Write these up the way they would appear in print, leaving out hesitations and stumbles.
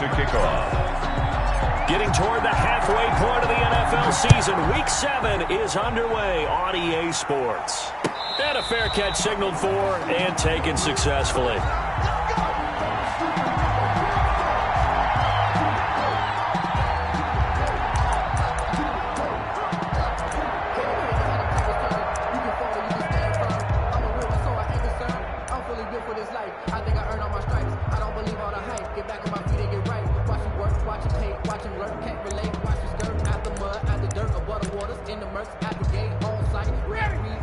to kick off. Getting toward the halfway point of the NFL season, Week 7 is underway on EA Sports. And a fair catch signaled for and taken successfully.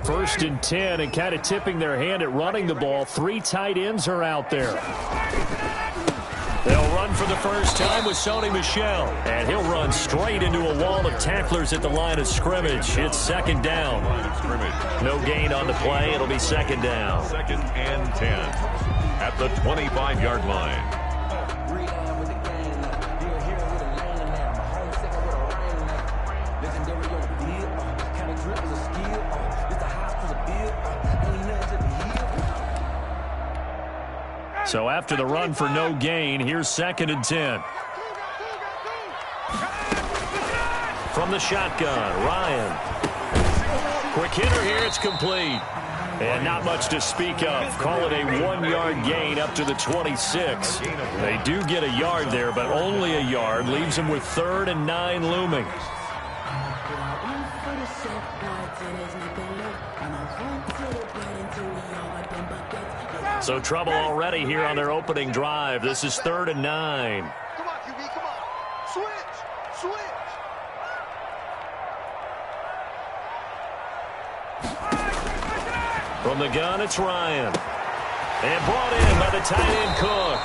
First and 10, and kind of tipping their hand at running the ball. 3 tight ends are out there. They'll run for the first time with Sony Michel, and he'll run straight into a wall of tacklers at the line of scrimmage. It's second down. No gain on the play. It'll be second down. Second and 10 at the 25-yard line. So after the run for no gain, here's second and 10. From the shotgun, Ryan. Quick hitter here, it's complete. And not much to speak of. Call it a 1-yard gain up to the 26. They do get a yard there, but only a yard. Leaves them with 3rd and 9 looming. So trouble already here on their opening drive. This is 3rd and 9. Come on, QB, come on. Switch. From the gun, it's Ryan. And brought in by the tight end Cook.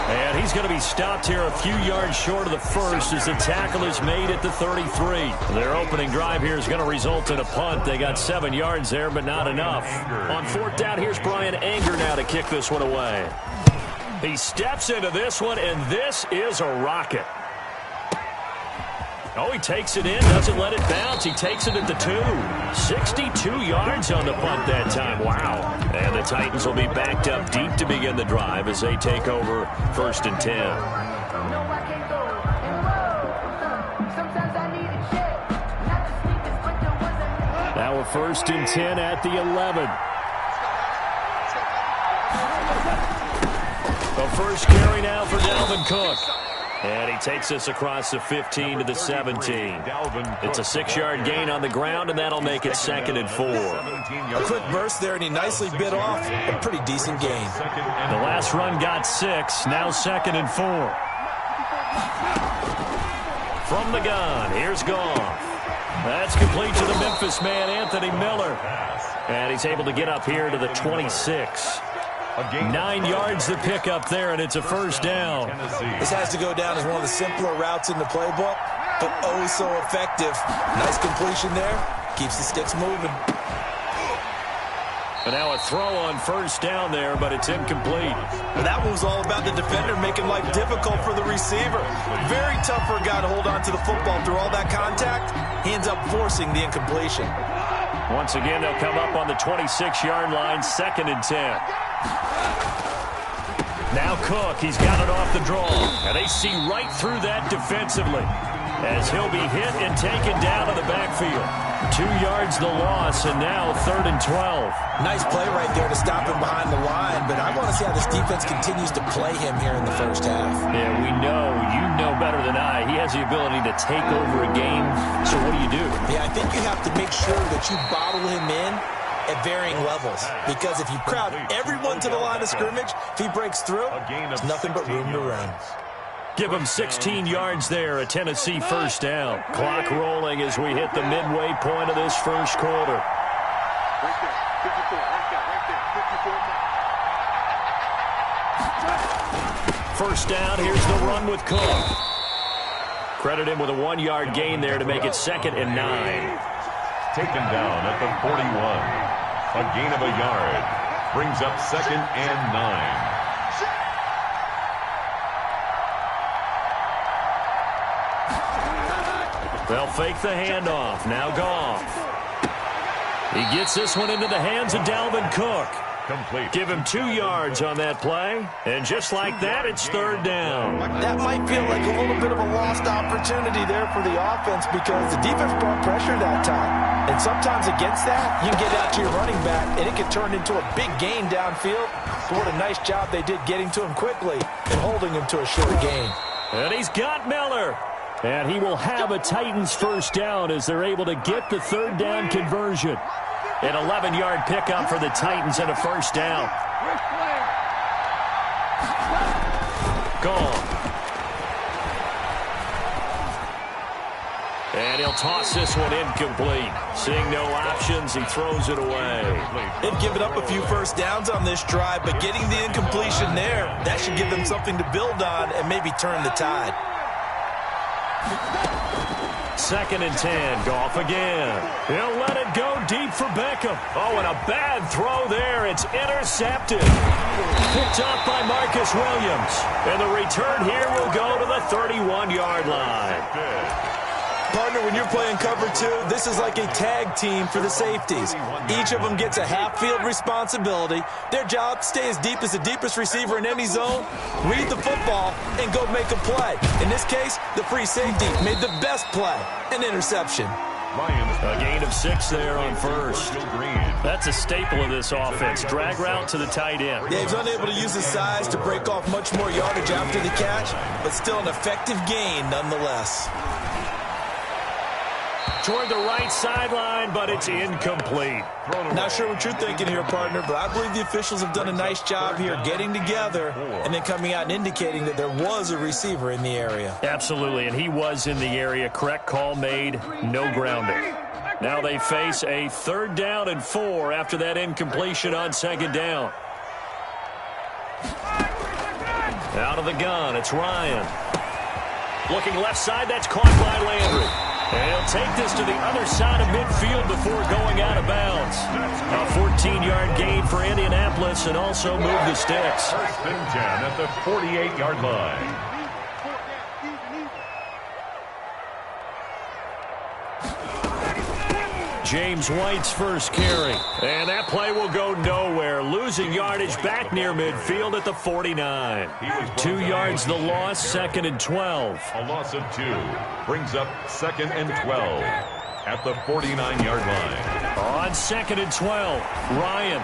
And he's going to be stopped here a few yards short of the first as the tackle is made at the 33. Their opening drive here is going to result in a punt. They got 7 yards there, but not enough. On 4th down, here's Brian Anger now to kick this one away. He steps into this one, and this is a rocket. Oh, he takes it in, doesn't let it bounce. He takes it at the 2. 62 yards on the punt that time. Wow. And the Titans will be backed up deep to begin the drive as they take over 1st and 10. Now a 1st and 10 at the 11. The first carry now for Dalvin Cook. And he takes this across the 15 to the 17. It's a 6-yard gain on the ground, and that'll make it 2nd and 4. A quick burst there, and he nicely bit off a pretty decent gain. The last run got 6. Now 2nd and 4. From the gun, here's Goff. That's complete to the Memphis man, Anthony Miller. And he's able to get up here to the 26. 9 yards to pick up there, and it's a first down. This has to go down as one of the simpler routes in the playbook, but oh so effective. Nice completion there. Keeps the sticks moving. And now a throw on first down there, but it's incomplete. And that one was all about the defender making life difficult for the receiver. Very tough for a guy to hold on to the football through all that contact. He ends up forcing the incompletion. Once again, they'll come up on the 26-yard line, 2nd and 10. Now Cook, he's got it off the draw. And they see right through that defensively as he'll be hit and taken down to the backfield. 2 yards the loss, and now 3rd and 12. Nice play right there to stop him behind the line, but I want to see how this defense continues to play him here in the first half. Yeah, we know. You know better than I. He has the ability to take over a game, so what do? Yeah, I think you have to make sure that you bottle him in at varying levels, because if you crowd everyone to the line of scrimmage, if he breaks through, there's nothing but room to run. Give him 16 yards there, a Tennessee first down. Clock rolling as we hit the midway point of this first quarter. Right there, 54, right there, 54. First down, here's the run with Cook. Credit him with a 1-yard gain there to make it 2nd and 9. Taken down at the 41. A gain of a yard. Brings up 2nd and 9. They'll fake the handoff. Now Goff. He gets this one into the hands of Dalvin Cook. Complete. Give him 2 yards on that play. And just like that, it's third down. That might feel like a little bit of a lost opportunity there for the offense because the defense brought pressure that time. And sometimes against that, you can get out to your running back, and it can turn into a big gain downfield. But what a nice job they did getting to him quickly and holding him to a short gain. And he's got Miller. And he will have a Titans first down as they're able to get the third down conversion. An 11-yard pickup for the Titans and a first down. Gone. And he'll toss this one incomplete. Seeing no options, he throws it away. They've given up a few first downs on this drive, but getting the incompletion there, that should give them something to build on and maybe turn the tide. 2nd and 10. Goff again. He'll let it go deep for Beckham. Oh, and a bad throw there. It's intercepted. Picked up by Marcus Williams. And the return here will go to the 31-yard line. Partner, when you're playing cover 2, this is like a tag team for the safeties. Each of them gets a half-field responsibility. Their job, stay as deep as the deepest receiver in any zone, read the football, and go make a play. In this case, the free safety made the best play, an interception. A gain of 6 there on first. That's a staple of this offense. Drag route to the tight end. Yeah, he's unable to use his size to break off much more yardage after the catch, but still an effective gain nonetheless. Toward the right sideline, but it's incomplete. Not sure what you're thinking here, partner, but I believe the officials have done a nice job here getting together and then coming out and indicating that there was a receiver in the area. Absolutely, and he was in the area. Correct call made, no grounding. Now they face a 3rd down and 4 after that incompletion on 2nd down. Out of the gun, it's Ryan. Looking left side, that's caught by Landry. And he'll take this to the other side of midfield before going out of bounds. A 14-yard gain for Indianapolis and also move the sticks. 1st and 10 at the 48-yard line. James White's first carry. And that play will go nowhere. Losing yardage back near midfield at the 49. 2 yards the loss, 2nd and 12. A loss of 2 brings up 2nd and 12 at the 49-yard line. On 2nd and 12, Ryan.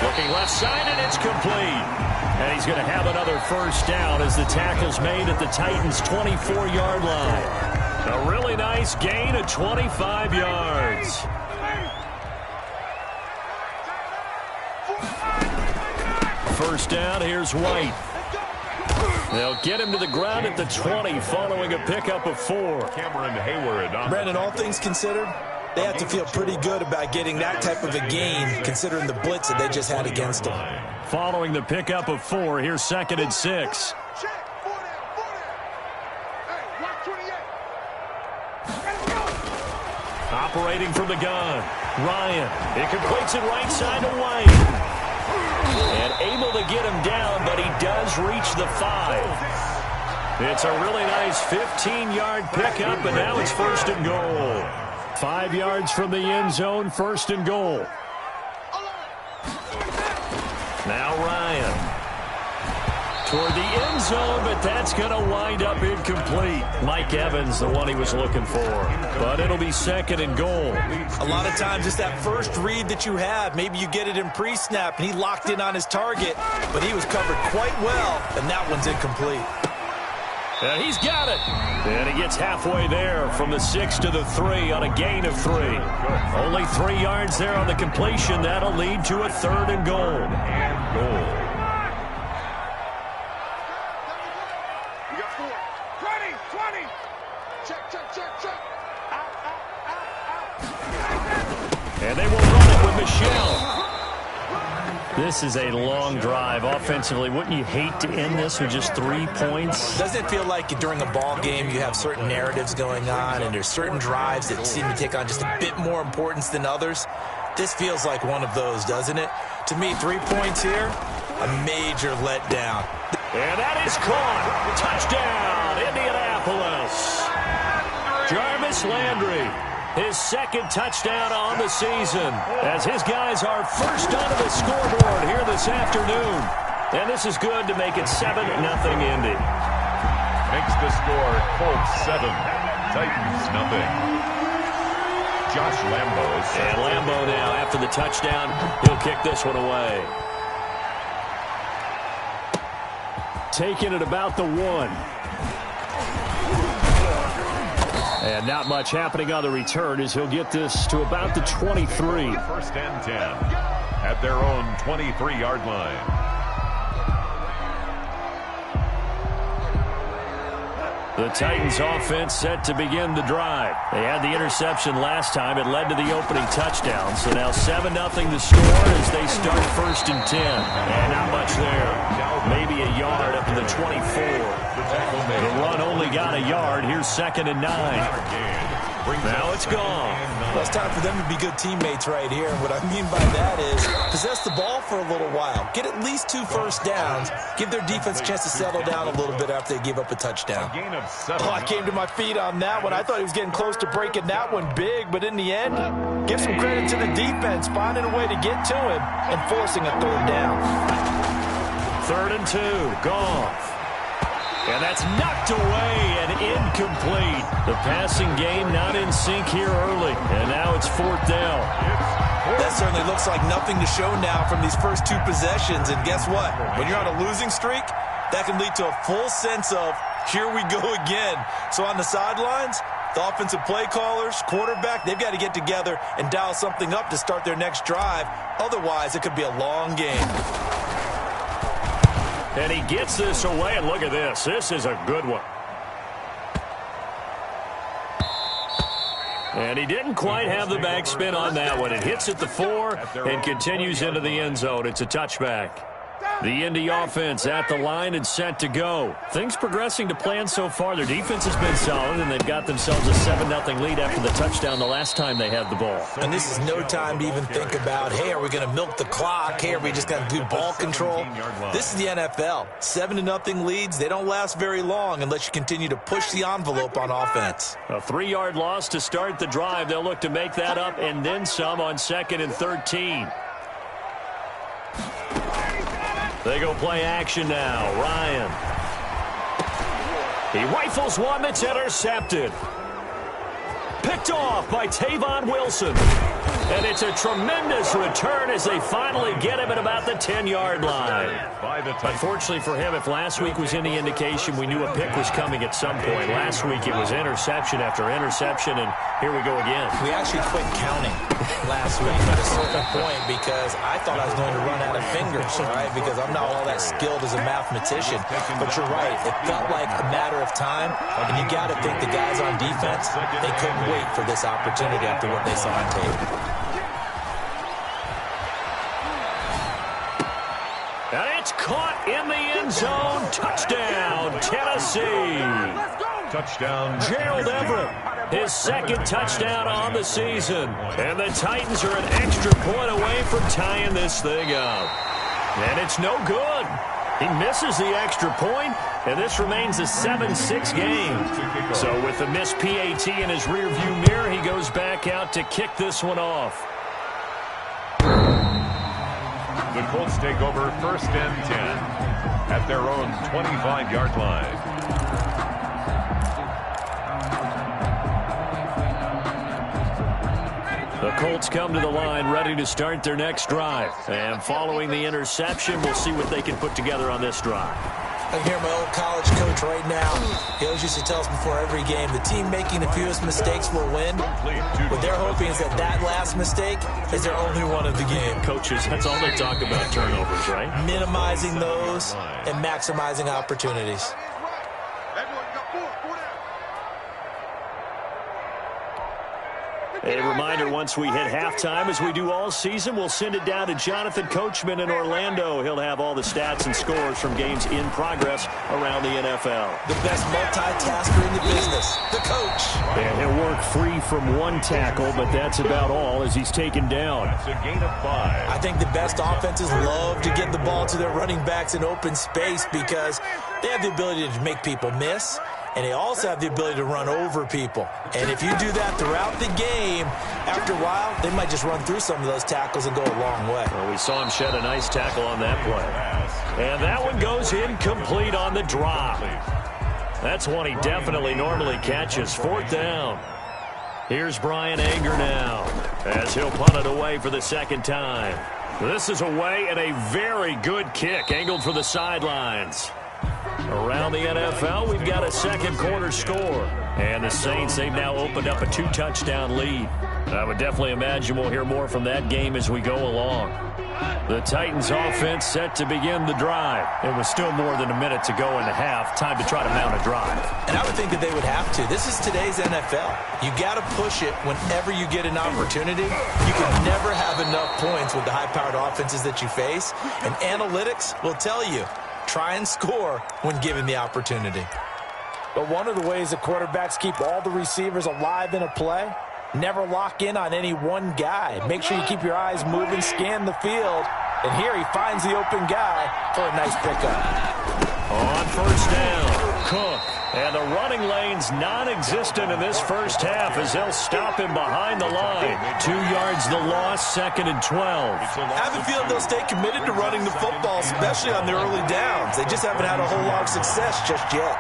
Looking left side, and it's complete. And he's going to have another first down as the tackle's made at the Titans' 24-yard line. A really nice gain of 25 yards. First down, here's White. They'll get him to the ground at the 20 following a pickup of 4. Cameron Hayward. Brandon, all things considered, they have to feel pretty good about getting that type of a gain considering the blitz that they just had against them. Following the pickup of 4, here's 2nd and 6. Operating from the gun, Ryan. It completes it right side to White. And able to get him down, but he does reach the 5. It's a really nice 15-yard pickup, and now it's 1st and goal. 5 yards from the end zone, 1st and goal. Now Ryan. Toward the end zone, but that's going to wind up incomplete. Mike Evans, the one he was looking for. But it'll be 2nd and goal. A lot of times it's that first read that you have. Maybe you get it in pre-snap, and he locked in on his target, but he was covered quite well, and that one's incomplete. And he's got it. And he gets halfway there from the 6 to the 3 on a gain of 3. Only 3 yards there on the completion. That'll lead to a 3rd and goal. And goal. And they will run it with Michelle. This is a long drive offensively. Wouldn't you hate to end this with just 3 points? Doesn't it feel like during a ball game you have certain narratives going on and there's certain drives that seem to take on just a bit more importance than others? This feels like one of those, doesn't it? To me, 3 points here, a major letdown. And that is caught. Touchdown, Indianapolis. Jarvis Landry. his second touchdown on the season, as his guys are first onto the scoreboard here this afternoon. And this is good to make it 7-0 Indy. Makes the score Colts 7, Titans 0. Josh Lambo is set. And Lambo now, after the touchdown, he'll kick this one away. Taking it about the 1. And not much happening on the return as he'll get this to about the 23. First and 10 at their own 23-yard line. The Titans offense set to begin the drive. They had the interception last time. It led to the opening touchdown. So now 7-0 the score as they start first and 10. And not much there. Maybe a yard up to the 24. The run only got a yard. Here's 2nd and 9. Now it's gone. Well, it's time for them to be good teammates right here. And what I mean by that is possess the ball for a little while. Get at least 2 first downs. Give their defense a chance to settle down a little bit after they give up a touchdown. Oh, I came to my feet on that one. I thought he was getting close to breaking that one big. But in the end, give some credit to the defense, finding a way to get to him and forcing a 3rd down. 3rd and 2. Goff. And that's knocked away and incomplete. The passing game not in sync here early. And now it's 4th down. That certainly looks like nothing to show now from these first 2 possessions. And guess what? When you're on a losing streak, that can lead to a full sense of, here we go again. So on the sidelines, the offensive play callers, quarterback, they've got to get together and dial something up to start their next drive. Otherwise, it could be a long game. And he gets this away, and look at this. This is a good one. And he didn't quite have the backspin on that one. It hits at the 4 and continues into the end zone. It's a touchback. The Indy offense at the line and set to go. Things progressing to plan so far. Their defense has been solid, and they've got themselves a 7-0 lead after the touchdown the last time they had the ball. And this is no time to even think about, hey, are we going to milk the clock? Hey, are we just going to do ball control? This is the NFL. 7-0 leads, they don't last very long unless you continue to push the envelope on offense. A 3-yard loss to start the drive. They'll look to make that up and then some on 2nd and 13. They go play action now. Ryan. He rifles one that's intercepted. Picked off by Tavon Wilson. And it's a tremendous return as they finally get him at about the 10-yard line. Unfortunately for him, if last week was any indication, we knew a pick was coming at some point. Last week it was interception after interception, and here we go again. We actually quit counting last week at a certain point because I thought I was going to run out of fingers, right? Because I'm not all that skilled as a mathematician. But you're right. It felt like a matter of time, and you got to think the guys on defense, they couldn't wait for this opportunity after what they saw on tape. And it's caught in the end zone. Touchdown, Tennessee. Touchdown, Gerald Everett, his 2nd touchdown on the season. And the Titans are an extra point away from tying this thing up. And it's no good. He misses the extra point, and this remains a 7-6 game. So with the missed PAT in his rearview mirror, he goes back out to kick this one off. The Colts take over 1st and 10 at their own 25-yard line. The Colts come to the line ready to start their next drive. And following the interception, we'll see what they can put together on this drive. I hear my old college coach right now. He always used to tell us before every game, the team making the fewest mistakes will win. What they're hoping is that last mistake is their only one of the game. Coaches, that's all they talk about, turnovers, right? Minimizing those and maximizing opportunities. A reminder, once we hit halftime, as we do all season, we'll send it down to Jonathan Coachman in Orlando. He'll have all the stats and scores from games in progress around the NFL. The best multitasker in the business, the coach. And he'll work free from one tackle, but that's about all as he's taken down. That's a gain of 5. I think the best offenses love to get the ball to their running backs in open space because they have the ability to make people miss. and they also have the ability to run over people. And if you do that throughout the game, after a while, they might just run through some of those tackles and go a long way. Well, we saw him shed a nice tackle on that play. And that one goes incomplete on the drop. That's one he definitely normally catches. 4th down. Here's Brian Anger now as he'll punt it away for the second time. This is away and a very good kick angled for the sidelines. Around the NFL, we've got a second quarter score. And the Saints, they've now opened up a 2-touchdown lead. I would definitely imagine we'll hear more from that game as we go along. The Titans offense set to begin the drive. It was still more than a minute to go in the half. Time to try to mount a drive. And I would think that they would have to. This is today's NFL. You got to push it whenever you get an opportunity. You can never have enough points with the high-powered offenses that you face. And analytics will tell you, try and score when given the opportunity. But one of the ways that quarterbacks keep all the receivers alive in a play, never lock in on any one guy. Make sure you keep your eyes moving, scan the field. And here he finds the open guy for a nice pickup. On 1st down, Cook. And the running lane's non-existent in this first half as they'll stop him behind the line. 2 yards the loss, 2nd and 12. I have a feeling they'll stay committed to running the football, especially on the early downs. They just haven't had a whole lot of success just yet.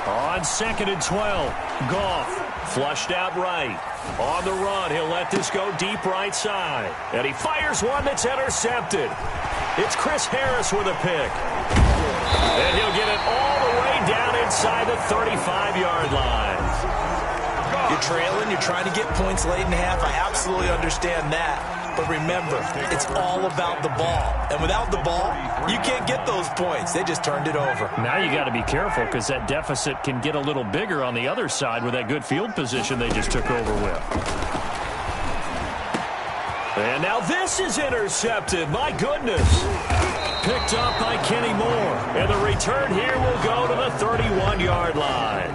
On 2nd and 12, Goff flushed out right. On the run, he'll let this go deep right side. And he fires one that's intercepted. It's Chris Harris with a pick. And he'll get it all the way down inside the 35-yard line. You're trailing, you're trying to get points late in the half. I absolutely understand that. But remember, it's all about the ball. And without the ball, you can't get those points. They just turned it over. Now you got to be careful because that deficit can get a little bigger on the other side with that good field position they just took over with. And now this is intercepted. My goodness. Picked up by Kenny Moore. And the return here will go to the 31-yard line.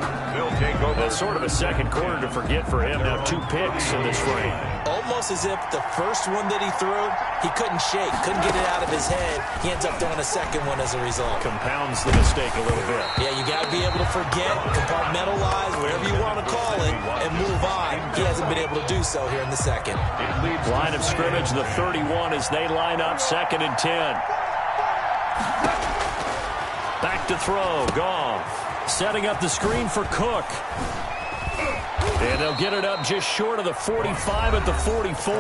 That's sort of a second quarter to forget for him. Now 2 picks in this frame. Almost as if the first one that he threw, he couldn't shake, couldn't get it out of his head. He ends up throwing a second one as a result. Compounds the mistake a little bit. Yeah, you got to be able to forget, compartmentalize, whatever you want to call it, and move on. He hasn't been able to do so here in the second. Line of scrimmage, the 31 as they line up 2nd and 10. Back to throw, Goff. Setting up the screen for Cook. And they'll get it up just short of the 45 at the 44.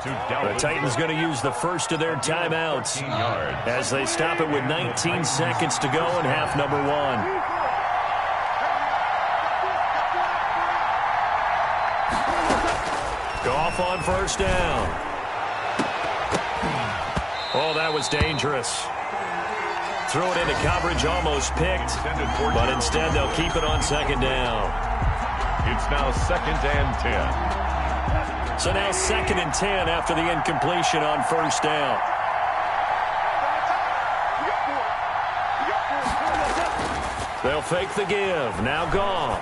The Titans going to use the first of their timeouts as they stop it with 19 seconds to go in half number 1. Goff on 1st down. Oh, that was dangerous. Threw it into coverage, almost picked, but instead they'll keep it on 2nd down. It's now 2nd and 10. So now 2nd and 10 after the incompletion on 1st down. They'll fake the give. Now Goff.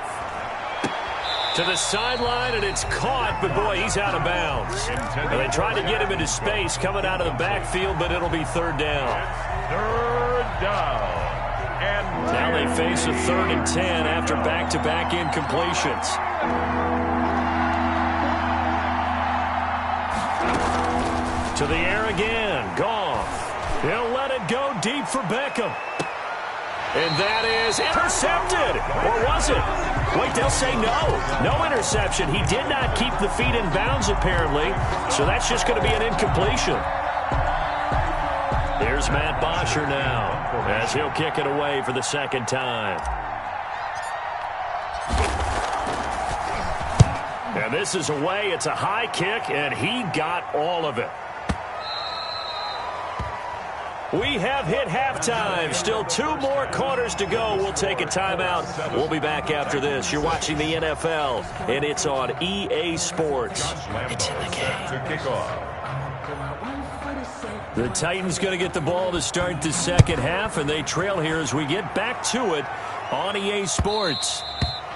To the sideline, and it's caught, but boy, he's out of bounds. And they tried to get him into space coming out of the backfield, but it'll be 3rd down. 3rd down. And now they face a 3rd and 10 after back-to-back incompletions. To the air again. Goff. He'll let it go deep for Beckham. And that is intercepted. Or was it? Wait, they'll say no. No interception. He did not keep the feet in bounds, apparently. So that's just going to be an incompletion. Here's Matt Bosher now as he'll kick it away for the 2nd time. And this is away. It's a high kick, and he got all of it. We have hit halftime. Still 2 more quarters to go. We'll take a timeout. We'll be back after this. You're watching the NFL, and it's on EA Sports. It's in the game. The Titans going to get the ball to start the second half, and they trail here as we get back to it on EA Sports.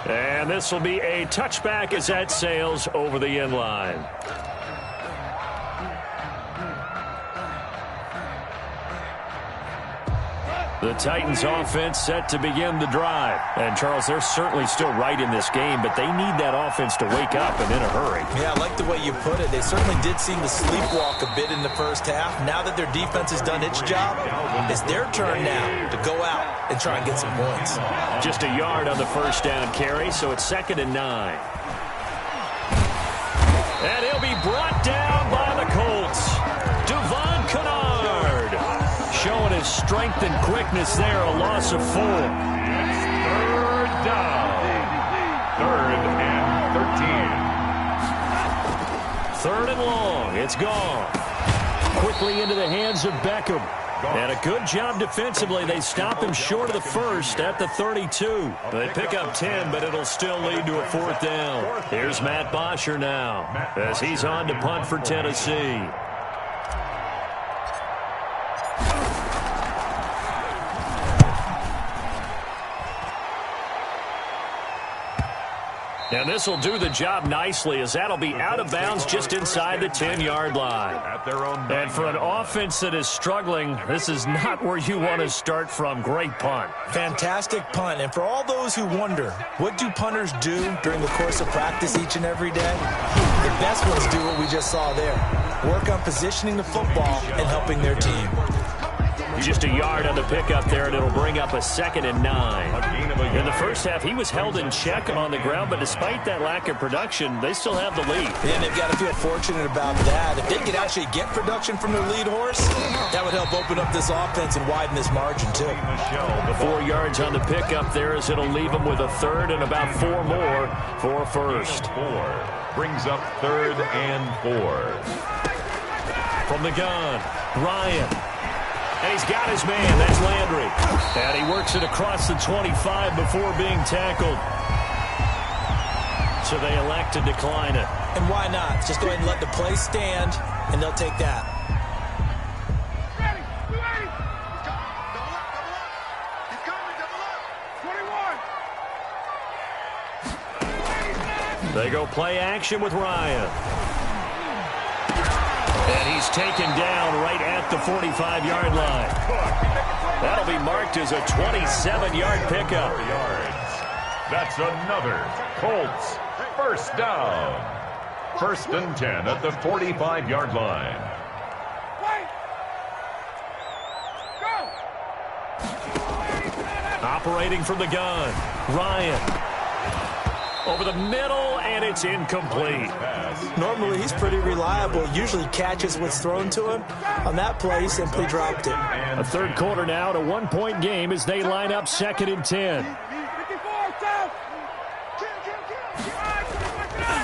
And this will be a touchback as that sails over the end line. The Titans offense set to begin the drive. And, Charles, they're certainly still right in this game, but they need that offense to wake up and in a hurry. Yeah, I like the way you put it. They certainly did seem to sleepwalk a bit in the first half. Now that their defense has done its job, it's their turn now to go out and try and get some points. Just a yard on the first down carry, so it's 2nd and 9. And he'll be brought down by the Colts. Devon Kennard showing his strength and quickness there, a loss of 4. It's 3rd down. 3rd and 13. 3rd and long. It's gone. Quickly into the hands of Beckham. And a good job defensively. They stop him short of the first at the 32. They pick up 10, but it'll still lead to a 4th down. Here's Matt Bosher now as he's on to punt for Tennessee. And this will do the job nicely, as that'll be out of bounds just inside the 10-yard line. And for an offense that is struggling, this is not where you want to start from. Great punt. Fantastic punt. And for all those who wonder, what do punters do during the course of practice each and every day? The best ones do what we just saw there. Work on positioning the football and helping their team. Just a yard on the pickup there, and it'll bring up a 2nd and 9. In the first half, he was held in check on the ground, but despite that lack of production, they still have the lead. And they've got to feel fortunate about that. If they could actually get production from their lead horse, that would help open up this offense and widen this margin, too. 4 yards on the pickup there, as it'll leave them with a 3rd and about 4 more for a first. 4 brings up 3rd and 4. From the gun, Ryan. And he's got his man. That's Landry. And he works it across the 25 before being tackled. So they elect to decline it. And why not? Just go ahead and let the play stand, and they'll take that. They go play action with Ryan. And he's taken down right at the 45-yard line. That'll be marked as a 27-yard pickup. That's another Colts first down. 1st and 10 at the 45-yard line. Operating from the gun, Ryan. Over the middle, and it's incomplete. Normally, he's pretty reliable. Usually catches what's thrown to him. On that play, he simply dropped it. A 3rd quarter now, to 1-point game as they line up 2nd and 10.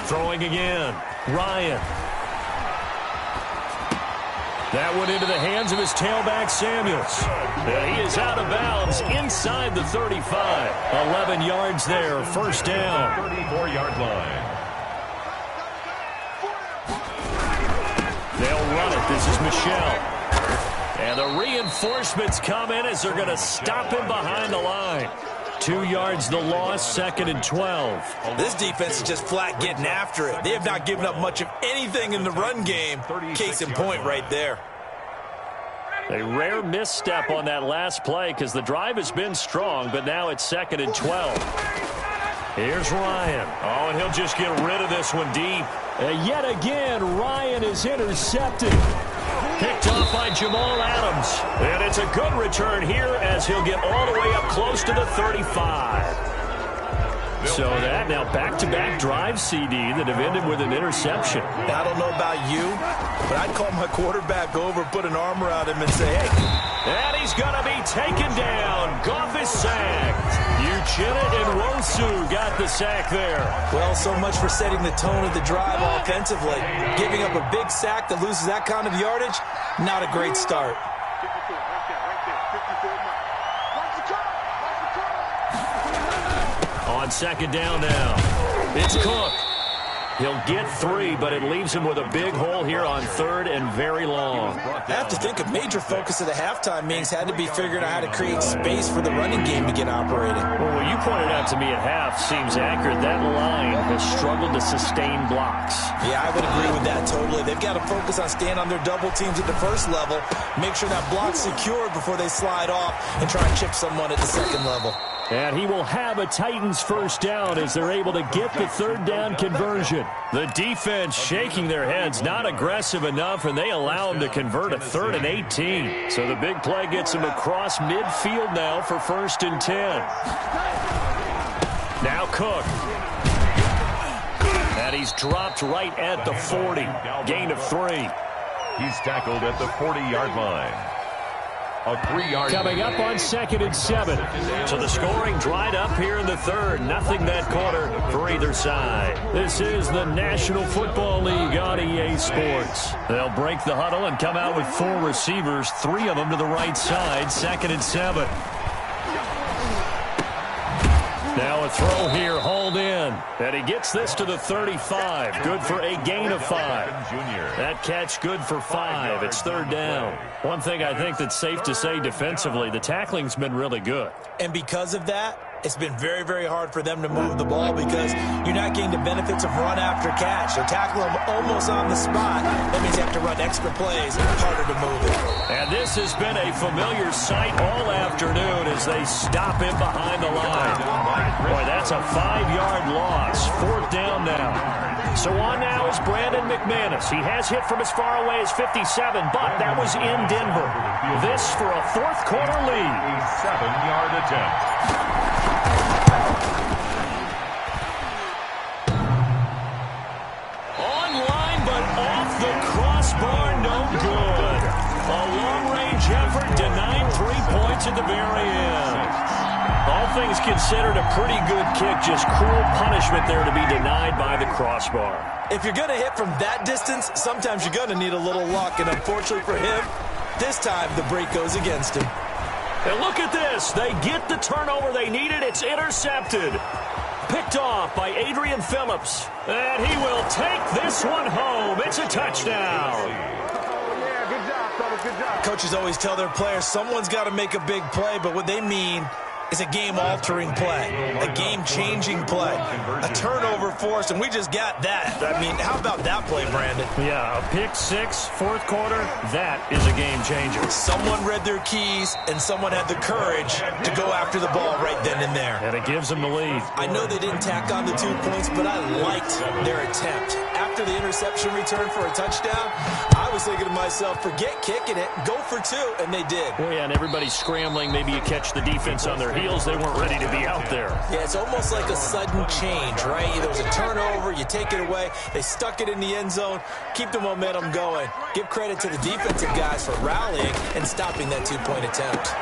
Throwing again, Ryan. That went into the hands of his tailback, Samuels. And he is out of bounds inside the 35. 11 yards there, 1st down. 34-yard line. They'll run it. This is Michelle. And the reinforcements come in as they're going to stop him behind the line. 2 yards the loss, 2nd and 12. This defense is just flat getting after it. They have not given up much of anything in the run game. Case in point right there. A rare misstep on that last play because the drive has been strong, but now it's 2nd and 12. Here's Ryan. Oh, and he'll just get rid of this one deep. Yet again, Ryan is intercepted. Picked off by Jamal Adams. And it's a good return here as he'll get all the way up close to the 35. So that now back-to-back drive CD that have ended with an interception. I don't know about you, but I'd call my quarterback over, put an arm around him, and say, hey. And he's going to be taken down. Goff is sacked. Uchenna and Wosu got the sack there. Well, so much for setting the tone of the drive offensively. Giving up a big sack that loses that kind of yardage, not a great start. On 2nd down now, it's Cook. He'll get 3, but it leaves him with a big hole here on 3rd and very long. I have to think a major focus of the halftime meetings had to be figuring out how to create space for the running game to get operating. Well, what you pointed out to me at half seems accurate. That line has struggled to sustain blocks. Yeah, I would agree with that totally. They've got to focus on staying on their double teams at the first level, make sure that block's secured before they slide off and try and chip someone at the second level. And he will have a Titans first down as they're able to get the 3rd down conversion. The defense shaking their heads, not aggressive enough, and they allow him to convert a 3rd and 18. So the big play gets him across midfield now for 1st and 10. Now Cook. And he's dropped right at the 40. Gain of 3. He's tackled at the 40-yard line. A 3-yard coming up on 2nd and 7. So the scoring dried up here in the 3rd. Nothing that quarter for either side. This is the National Football League on EA Sports. They'll break the huddle and come out with 4 receivers, 3 of them to the right side. 2nd and 7. Now a throw here, hauled in. And he gets this to the 35. Good for a gain of 5. That catch good for 5. It's 3rd down. One thing I think that's safe to say defensively, the tackling's been really good. And because of that, it's been very, very hard for them to move the ball because you're not getting the benefits of run after catch. They're tackling them almost on the spot. That means you have to run extra plays, harder to move it. And this has been a familiar sight all afternoon as they stop him behind the line. Boy, that's a 5-yard loss. 4th down now. So on now is Brandon McManus. He has hit from as far away as 57, but that was in Denver. This for a 4th quarter lead. A 7-yard attempt. Online, but off the crossbar, no good. A long-range effort denied 3 points at the very end. All things considered, a pretty good kick. Just cruel punishment there to be denied by the crossbar. If you're going to hit from that distance, sometimes you're going to need a little luck. And unfortunately for him, this time the break goes against him. And look at this. They get the turnover they needed. It's intercepted. Picked off by Adrian Phillips. And he will take this one home. It's a touchdown. Yeah, good job, fellas. Good job. Coaches always tell their players someone's got to make a big play, but what they mean is a game-altering play, a game-changing play, a turnover force, and we just got that. I mean, how about that play, Brandon? Yeah, a pick 6, 4th quarter, that is a game changer. Someone read their keys, and someone had the courage to go after the ball right then and there. And it gives them the lead. I know they didn't tack on the 2 points, but I liked their attempt. After the interception return for a touchdown, I was thinking to myself, forget kicking it, go for 2, and they did. Well, yeah, and everybody's scrambling. Maybe you catch the defense on their heels. They weren't ready to be out there. Yeah, it's almost like a sudden change, right? There was a turnover, you take it away, they stuck it in the end zone, keep the momentum going. Give credit to the defensive guys for rallying and stopping that 2-point attempt.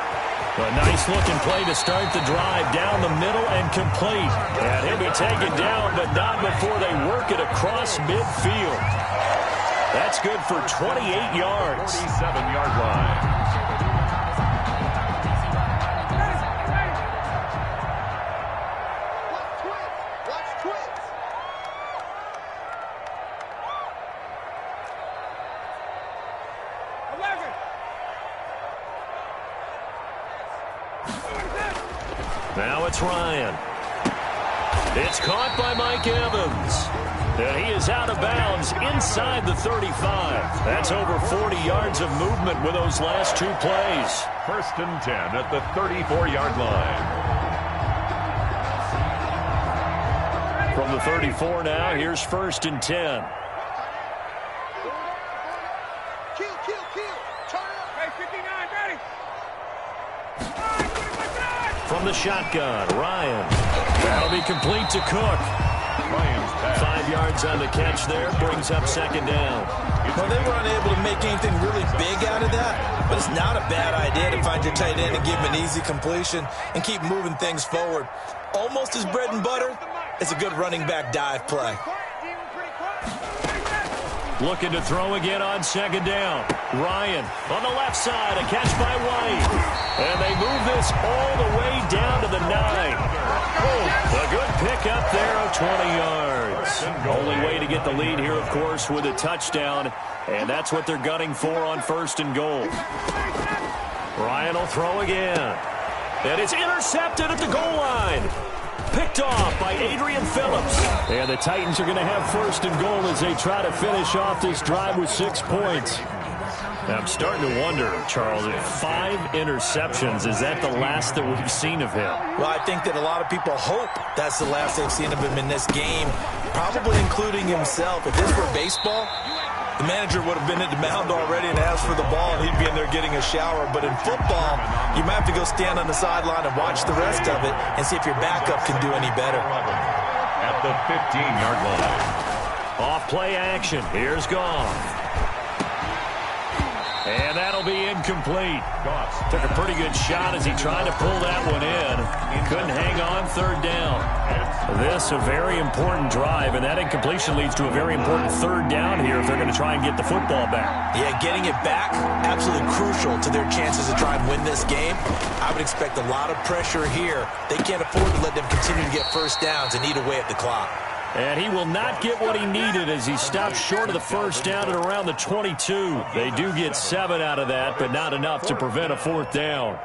A nice-looking play to start the drive down the middle and complete. And he'll be taken down, but not before they work it across midfield. That's good for 28 yards. 47-yard line. Now it's Ryan. It's caught by Mike Evans. And he is out of bounds inside the 35. That's over 40 yards of movement with those last 2 plays. 1st and 10 at the 34-yard line. From the 34 now, here's 1st and 10. From the shotgun, Ryan. That'll be complete to Cook. 5 yards on the catch there, brings up 2nd down. Well, they were unable to make anything really big out of that, but it's not a bad idea to find your tight end and give him an easy completion and keep moving things forward. Almost as bread and butter is a good running back dive play. Looking to throw again on 2nd down. Ryan on the left side, a catch by White. And they move this all the way down to the 9. Oh, a good pickup there of 20 yards. Only way to get the lead here, of course, with a touchdown, and that's what they're gunning for on 1st and goal. Ryan will throw again. And it's intercepted at the goal line. Picked off by Adrian Phillips. And the Titans are going to have 1st and goal as they try to finish off this drive with 6 points. Now, I'm starting to wonder, Charles, if 5 interceptions, is that the last that we've seen of him? Well, I think that a lot of people hope that's the last they've seen of him in this game, probably including himself. If this were baseball, the manager would have been at the mound already and asked for the ball, and he'd be in there getting a shower. But in football, you might have to go stand on the sideline and watch the rest of it and see if your backup can do any better. At the 15-yard line. Off play action. Here's Goff. And that'll be incomplete. Took a pretty good shot as he tried to pull that one in. Couldn't hang on 3rd down. This a very important drive, and that incompletion leads to a very important 3rd down here if they're going to try and get the football back. Yeah, getting it back, absolutely crucial to their chances to try and win this game. I would expect a lot of pressure here. They can't afford to let them continue to get 1st downs and eat away at the clock. And he will not get what he needed as he stopped short of the 1st down at around the 22. They do get 7 out of that, but not enough to prevent a 4th down.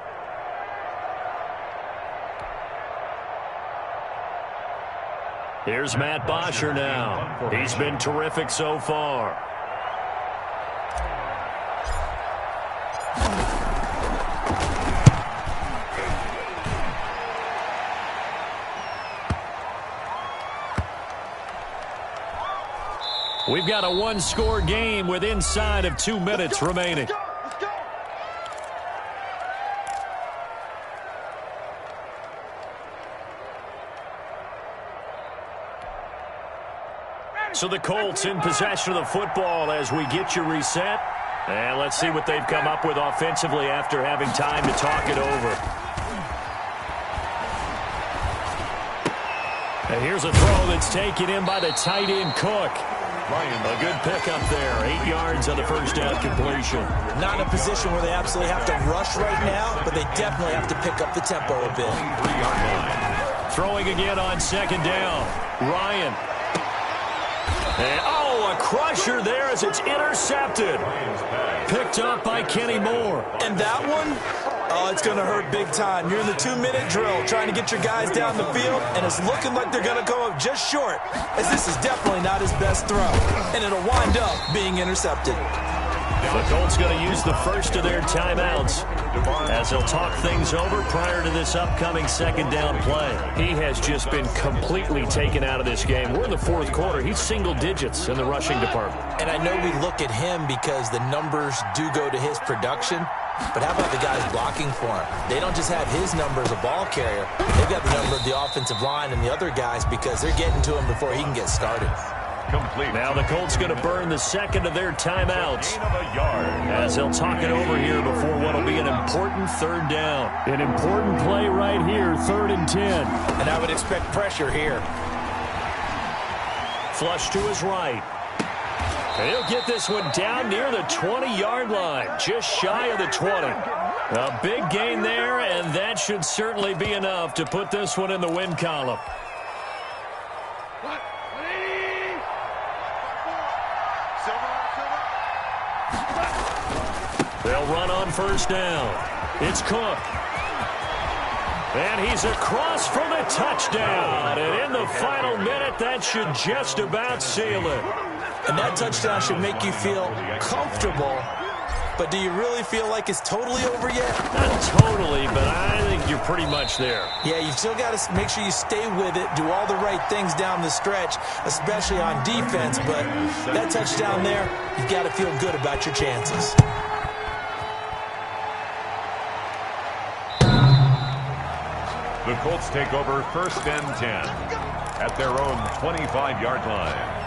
Here's Matt Bosher now. He's been terrific so far. We've got a 1-score game with inside of 2 minutes remaining. So the Colts in possession of the football as we get you reset. And let's see what they've come up with offensively after having time to talk it over. And here's a throw that's taken in by the tight end Cook. A good pickup there. 8 yards on the 1st down completion. Not in a position where they absolutely have to rush right now, but they definitely have to pick up the tempo a bit. Throwing again on 2nd down. Ryan. And, a crusher there as it's intercepted. Picked up by Kenny Moore. And that one, it's going to hurt big time. You're in the 2-minute drill trying to get your guys down the field, and it's looking like they're going to go up just short, as this is definitely not his best throw. And it'll wind up being intercepted. The Colts going to use the first of their timeouts as they'll talk things over prior to this upcoming 2nd down play. He has just been completely taken out of this game. We're in the 4th quarter. He's single digits in the rushing department. And I know we look at him because the numbers do go to his production, but how about the guys blocking for him? They don't just have his number as a ball carrier. They've got the number of the offensive line and the other guys because they're getting to him before he can get started. Complete. Now the Colts going to burn the 2nd of their timeouts as they'll talk it over here before what will be an important 3rd down. An important play right here, 3rd and 10. And I would expect pressure here. Flush to his right. And he'll get this one down near the 20-yard line, just shy of the 20. A big gain there, and that should certainly be enough to put this one in the win column. They'll run on 1st down. It's Cook. And he's across for the touchdown. And in the final minute, that should just about seal it. And that touchdown should make you feel comfortable. But do you really feel like it's totally over yet? Not totally, but I think you're pretty much there. Yeah, you've still got to make sure you stay with it, do all the right things down the stretch, especially on defense. But that touchdown there, you've got to feel good about your chances. The Colts take over 1st and 10 at their own 25-yard line.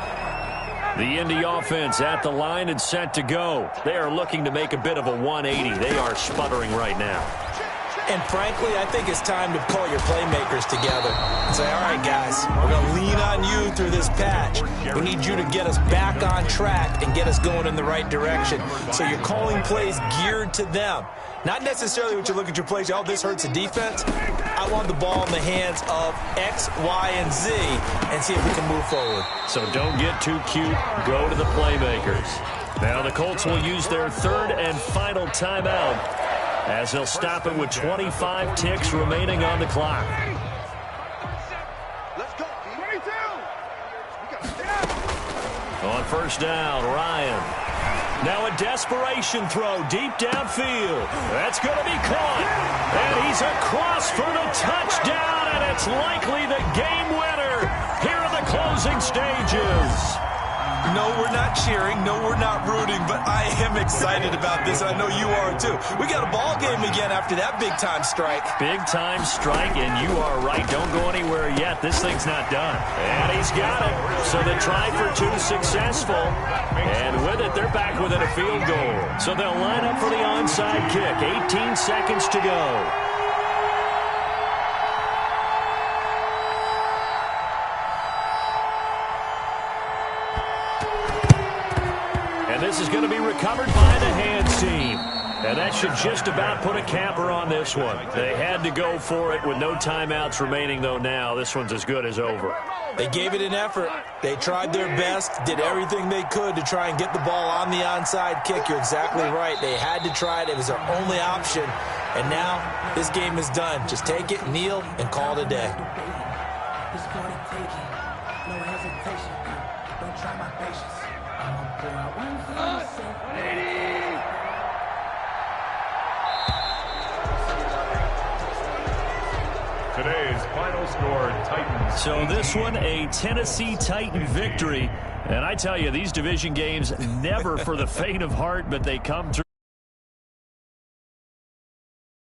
The Indy offense at the line and set to go. They are looking to make a bit of a 180. They are sputtering right now. And frankly, I think it's time to call your playmakers together and say, all right, guys, we're going to lean on you through this patch. We need you to get us back on track and get us going in the right direction. So you're calling plays geared to them. Not necessarily what you look at your plays, oh, this hurts the defense. I want the ball in the hands of X, Y, and Z and see if we can move forward. So don't get too cute. Go to the playmakers. Now the Colts will use their third and final timeout as they'll stop it with 25 ticks remaining on the clock. Let's go. 22. On first down, Ryan. Now a desperation throw deep downfield. That's going to be caught. And he's across for the touchdown, and it's likely the game winner here in the closing stages. No, we're not cheering. No, we're not rooting, but I am excited about this, and I know you are too. We got a ball game again after that big-time strike. Big-time strike, and you are right. Don't go anywhere yet. This thing's not done. And he's got it. So the try for two successful. And with it, they're back within a field goal. So they'll line up for the onside kick. 18 seconds to go. And this is going to be recovered by the hands team. And that should just about put a capper on this one. They had to go for it with no timeouts remaining, though, now. This one's as good as over. They gave it an effort. They tried their best, did everything they could to try and get the ball on the onside kick. You're exactly right. They had to try it. It was their only option. And now this game is done. Just take it, kneel, and call it a day. No hesitation. Don't try my patience. Today's final score, Titans. So this one, a Tennessee Titan victory. And I tell you, these division games, never for the faint of heart, but they come through.